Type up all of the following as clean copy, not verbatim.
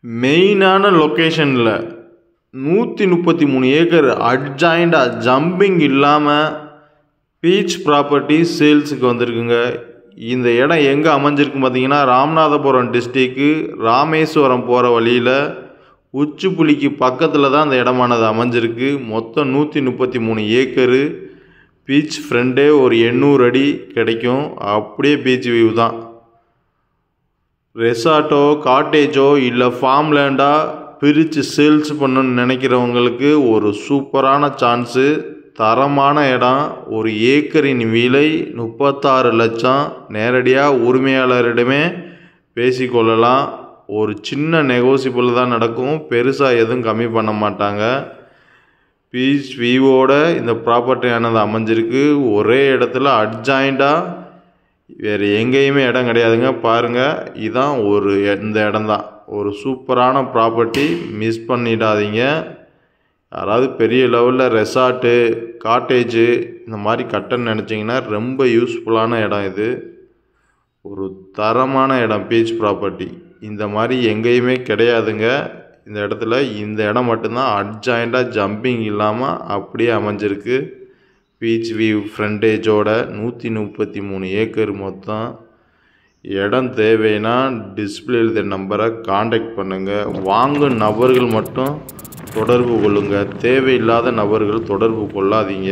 மெயினான லொக்கேஷனில் 133 acre அட்ஜாயிண்டாக jumping இல்லாமல் பீச் ப்ராப்பர்ட்டி சேல்ஸுக்கு வந்திருக்குங்க. இந்த இடம் எங்கே அமைஞ்சிருக்கு பார்த்தீங்கன்னா, ராமநாதபுரம் டிஸ்ட்ரிக்கு ராமேஸ்வரம் போகிற வழியில் உச்சிப்புலிக்கு பக்கத்தில் தான் அந்த இடமானது அமைஞ்சிருக்கு. மொத்தம் 133 ஏக்கரு. பீச் ஃப்ரெண்டே ஒரு 800 அடி கிடைக்கும். அப்படியே பீச் வியூ தான். ரெசார்ட்டோ காட்டேஜோ இல்லை ஃபார்ம் லேண்டாக பிரித்து சேல்ஸ் பண்ணணும்னு நினைக்கிறவங்களுக்கு ஒரு சூப்பரான சான்ஸு. தரமான இடம். ஒரு ஏக்கரின் விலை 36 லட்சம். நேரடியாக உரிமையாளரிடமே பேசிக்கொள்ளலாம். ஒரு சின்ன நெகோசியபிள் தான் நடக்கும். பெருசாக எதுவும் கம்மி பண்ண மாட்டாங்க. பீச் வியூவோட இந்த ப்ராப்பர்ட்டியானது அமைஞ்சிருக்கு. ஒரே இடத்துல அட்ஜாயிண்டாக, வேறு எங்கேயுமே இடம் கிடையாதுங்க. பாருங்கள், இதுதான் இந்த இடம்தான் ஒரு சூப்பரான ப்ராப்பர்ட்டி. மிஸ் பண்ணிடாதீங்க. யாராவது பெரிய லெவலில் ரெசார்ட்டு காட்டேஜு இந்த மாதிரி கட்டணும்னு நினச்சிங்கன்னா ரொம்ப யூஸ்ஃபுல்லான இடம் இது. ஒரு தரமான இடம் பீச் ப்ராப்பர்ட்டி. இந்த மாதிரி எங்கேயுமே கிடையாதுங்க. இந்த இடத்துல இந்த இடம் மட்டும்தான் அட்ஜாயிண்டாக ஜம்பிங் இல்லாமல் அப்படியே அமைஞ்சிருக்கு. பீச் வியூ ஃப்ரண்டேஜோட 133 ஏக்கர் மொத்தம். இடம் தேவைன்னா டிஸ்பிளேல இந்த நம்பரை காண்டாக்ட் பண்ணுங்கள். வாங்கும் நபர்கள் மட்டும் தொடர்பு கொள்ளுங்கள். தேவையில்லாத நபர்கள் தொடர்பு கொள்ளாதீங்க.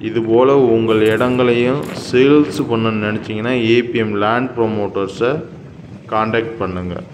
இதுபோல் உங்கள் இடங்களையும் சேல்ஸ் பண்ணணும்னு நினச்சிங்கன்னா ஏபிஎம் லேண்ட் ப்ரொமோட்டர்ஸை காண்டாக்ட் பண்ணுங்கள்.